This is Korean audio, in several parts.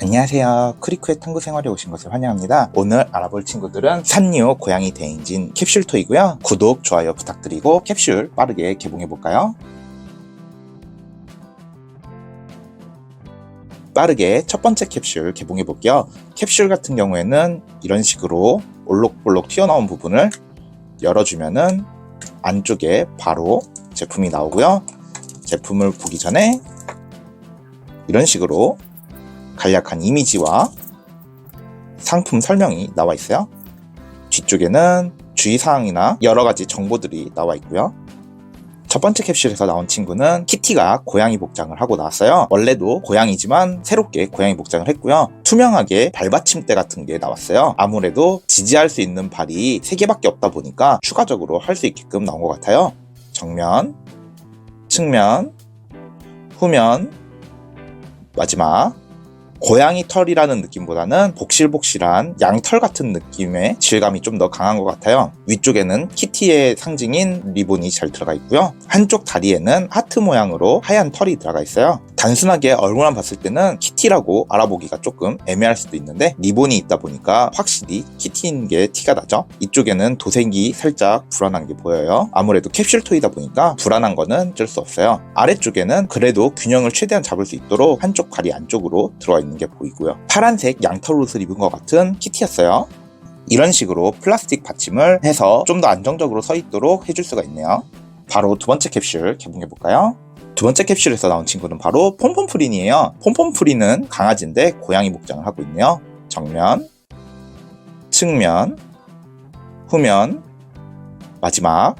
안녕하세요. 크리쿠의 탐구 생활에 오신 것을 환영합니다. 오늘 알아볼 친구들은 산리오 고양이 대행진 캡슐 토이고요. 구독, 좋아요 부탁드리고 캡슐 빠르게 개봉해볼까요? 빠르게 첫 번째 캡슐 개봉해볼게요. 캡슐 같은 경우에는 이런 식으로 올록볼록 튀어나온 부분을 열어주면은 안쪽에 바로 제품이 나오고요. 제품을 보기 전에 이런 식으로 간략한 이미지와 상품 설명이 나와 있어요. 뒤쪽에는 주의사항이나 여러가지 정보들이 나와 있고요. 첫 번째 캡슐에서 나온 친구는 키티가 고양이 복장을 하고 나왔어요. 원래도 고양이지만 새롭게 고양이 복장을 했고요. 투명하게 발받침대 같은 게 나왔어요. 아무래도 지지할 수 있는 발이 3개밖에 없다 보니까 추가적으로 할 수 있게끔 나온 것 같아요. 정면, 측면, 후면, 마지막 고양이 털이라는 느낌보다는 복실복실한 양털 같은 느낌의 질감이 좀 더 강한 것 같아요. 위쪽에는 키티의 상징인 리본이 잘 들어가 있고요. 한쪽 다리에는 하트 모양으로 하얀 털이 들어가 있어요. 단순하게 얼굴만 봤을 때는 키티라고 알아보기가 조금 애매할 수도 있는데 리본이 있다 보니까 확실히 키티인 게 티가 나죠. 이쪽에는 도색이 살짝 불안한 게 보여요. 아무래도 캡슐 토이다 보니까 불안한 거는 어쩔 수 없어요. 아래쪽에는 그래도 균형을 최대한 잡을 수 있도록 한쪽 다리 안쪽으로 들어가 있는 게 보이고요. 파란색 양털 옷을 입은 것 같은 키티였어요. 이런 식으로 플라스틱 받침을 해서 좀 더 안정적으로 서 있도록 해줄 수가 있네요. 바로 두 번째 캡슐 개봉해볼까요? 두 번째 캡슐에서 나온 친구는 바로 폼폼프린이에요. 폼폼프린은 강아지인데 고양이 복장을 하고 있네요. 정면, 측면, 후면, 마지막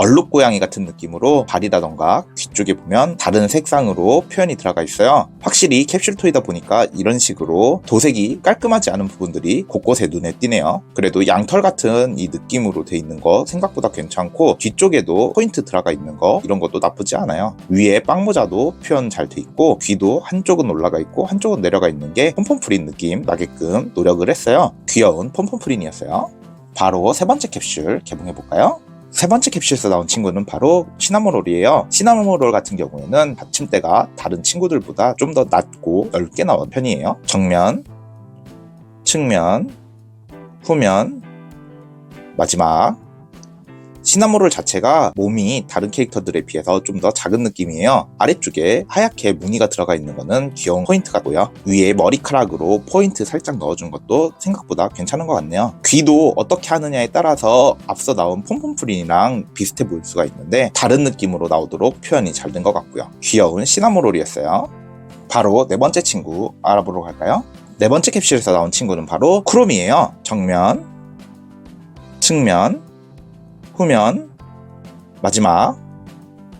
얼룩 고양이 같은 느낌으로 발이라던가 귀 쪽에 보면 다른 색상으로 표현이 들어가 있어요. 확실히 캡슐 토이다 보니까 이런 식으로 도색이 깔끔하지 않은 부분들이 곳곳에 눈에 띄네요. 그래도 양털 같은 이 느낌으로 돼 있는 거 생각보다 괜찮고 뒤쪽에도 포인트 들어가 있는 거 이런 것도 나쁘지 않아요. 위에 빵모자도 표현 잘 돼 있고 귀도 한쪽은 올라가 있고 한쪽은 내려가 있는 게 폼폼프린 느낌 나게끔 노력을 했어요. 귀여운 폼폼프린이었어요. 바로 세 번째 캡슐 개봉해볼까요? 세 번째 캡슐에서 나온 친구는 바로 시나몬롤이에요. 시나몬롤 같은 경우에는 받침대가 다른 친구들보다 좀 더 낮고 넓게 나온 편이에요. 정면, 측면, 후면, 마지막 시나몬롤 자체가 몸이 다른 캐릭터들에 비해서 좀 더 작은 느낌이에요. 아래쪽에 하얗게 무늬가 들어가 있는 거는 귀여운 포인트 같고요. 위에 머리카락으로 포인트 살짝 넣어준 것도 생각보다 괜찮은 것 같네요. 귀도 어떻게 하느냐에 따라서 앞서 나온 폼폼프린이랑 비슷해 보일 수가 있는데 다른 느낌으로 나오도록 표현이 잘 된 것 같고요. 귀여운 시나몬롤이었어요. 바로 네 번째 친구 알아보러 갈까요? 네 번째 캡슐에서 나온 친구는 바로 크롬이에요. 정면, 측면, 후면, 마지막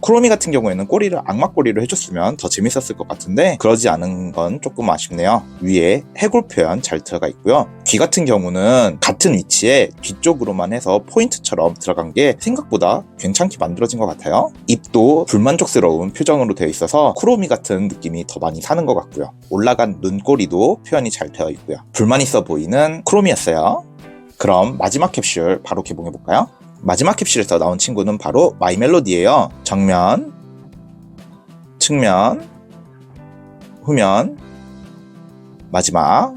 크로미 같은 경우에는 꼬리를 악마 꼬리로 해줬으면 더 재밌었을 것 같은데 그러지 않은 건 조금 아쉽네요. 위에 해골 표현 잘 들어가 있고요. 귀 같은 경우는 같은 위치에 뒤쪽으로만 해서 포인트처럼 들어간 게 생각보다 괜찮게 만들어진 것 같아요. 입도 불만족스러운 표정으로 되어 있어서 크로미 같은 느낌이 더 많이 사는 것 같고요. 올라간 눈꼬리도 표현이 잘 되어 있고요. 불만 있어 보이는 크롬이었어요. 그럼 마지막 캡슐 바로 개봉해볼까요? 마지막 캡슐에서 나온 친구는 바로 마이멜로디예요. 정면, 측면, 후면, 마지막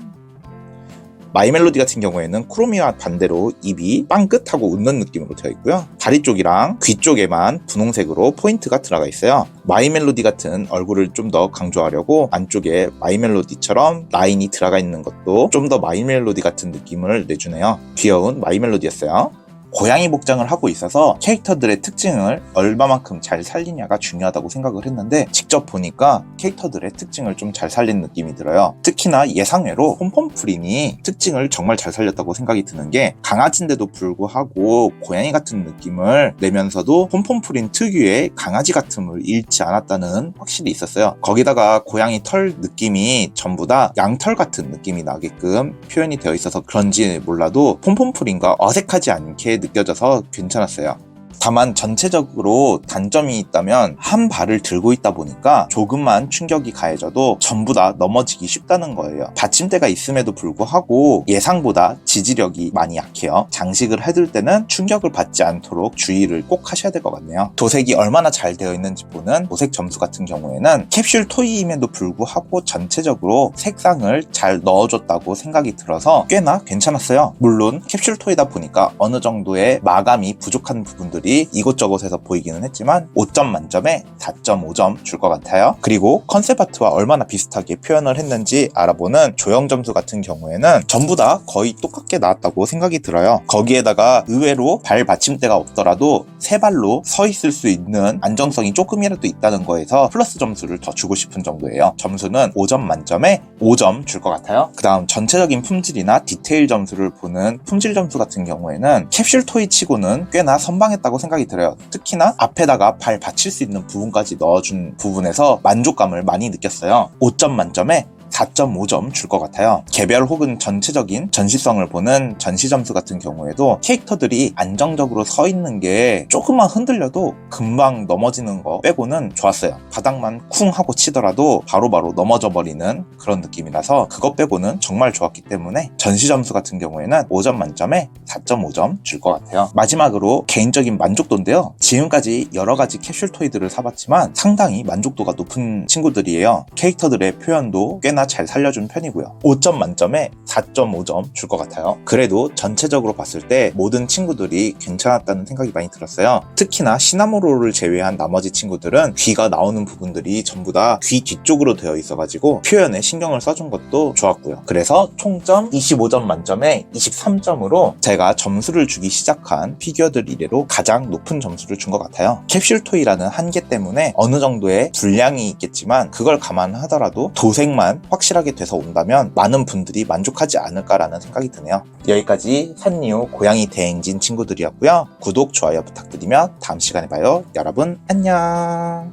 마이멜로디 같은 경우에는 크로미와 반대로 입이 빵긋하고 웃는 느낌으로 되어 있고요. 다리 쪽이랑 귀 쪽에만 분홍색으로 포인트가 들어가 있어요. 마이멜로디 같은 얼굴을 좀 더 강조하려고 안쪽에 마이멜로디처럼 라인이 들어가 있는 것도 좀 더 마이멜로디 같은 느낌을 내주네요. 귀여운 마이멜로디였어요. 고양이 복장을 하고 있어서 캐릭터들의 특징을 얼마만큼 잘 살리냐가 중요하다고 생각을 했는데 직접 보니까 캐릭터들의 특징을 좀 잘 살린 느낌이 들어요. 특히나 예상외로 폼폼프린이 특징을 정말 잘 살렸다고 생각이 드는 게 강아지인데도 불구하고 고양이 같은 느낌을 내면서도 폼폼프린 특유의 강아지 같음을 잃지 않았다는 확실히 있었어요. 거기다가 고양이 털 느낌이 전부 다 양털 같은 느낌이 나게끔 표현이 되어 있어서 그런지 몰라도 폼폼프린과 어색하지 않게 느껴져서 괜찮았어요. 다만 전체적으로 단점이 있다면 한 발을 들고 있다 보니까 조금만 충격이 가해져도 전부 다 넘어지기 쉽다는 거예요. 받침대가 있음에도 불구하고 예상보다 지지력이 많이 약해요. 장식을 해둘 때는 충격을 받지 않도록 주의를 꼭 하셔야 될 것 같네요. 도색이 얼마나 잘 되어 있는지 보는 도색 점수 같은 경우에는 캡슐 토이임에도 불구하고 전체적으로 색상을 잘 넣어줬다고 생각이 들어서 꽤나 괜찮았어요. 물론 캡슐 토이다 보니까 어느 정도의 마감이 부족한 부분들이 이곳저곳에서 보이기는 했지만 5점 만점에 4.5점 줄 것 같아요. 그리고 컨셉 아트와 얼마나 비슷하게 표현을 했는지 알아보는 조형 점수 같은 경우에는 전부 다 거의 똑같게 나왔다고 생각이 들어요. 거기에다가 의외로 발 받침대가 없더라도 세 발로 서 있을 수 있는 안정성이 조금이라도 있다는 거에서 플러스 점수를 더 주고 싶은 정도예요. 점수는 5점 만점에 5점 줄 것 같아요. 그 다음 전체적인 품질이나 디테일 점수를 보는 품질 점수 같은 경우에는 캡슐 토이 치고는 꽤나 선방했다고 생각이 들어요. 특히나 앞에다가 발 받칠 수 있는 부분까지 넣어준 부분에서 만족감을 많이 느꼈어요. 5점 만점에 4.5점 줄 것 같아요. 개별 혹은 전체적인 전시성을 보는 전시 점수 같은 경우에도 캐릭터들이 안정적으로 서 있는 게 조금만 흔들려도 금방 넘어지는 거 빼고는 좋았어요. 바닥만 쿵 하고 치더라도 바로바로 넘어져 버리는 그런 느낌이라서 그것 빼고는 정말 좋았기 때문에 전시 점수 같은 경우에는 5점 만점에 4.5점 줄 것 같아요. 마지막으로 개인적인 만족도인데요. 지금까지 여러 가지 캡슐 토이들을 사봤지만 상당히 만족도가 높은 친구들이에요. 캐릭터들의 표현도 꽤나 잘 살려준 편이고요. 5점 만점에 4.5점 줄 것 같아요. 그래도 전체적으로 봤을 때 모든 친구들이 괜찮았다는 생각이 많이 들었어요. 특히나 시나모로를 제외한 나머지 친구들은 귀가 나오는 부분들이 전부 다 귀 뒤쪽으로 되어 있어가지고 표현에 신경을 써준 것도 좋았고요. 그래서 총점 25점 만점에 23점으로 제가 점수를 주기 시작한 피규어들 이래로 가장 높은 점수를 준 것 같아요. 캡슐 토이라는 한계 때문에 어느 정도의 분량이 있겠지만 그걸 감안하더라도 도색만 확실하게 돼서 온다면 많은 분들이 만족하지 않을까라는 생각이 드네요. 여기까지 산리오 고양이 대행진 친구들이었고요. 구독, 좋아요 부탁드리며 다음 시간에 봐요. 여러분 안녕.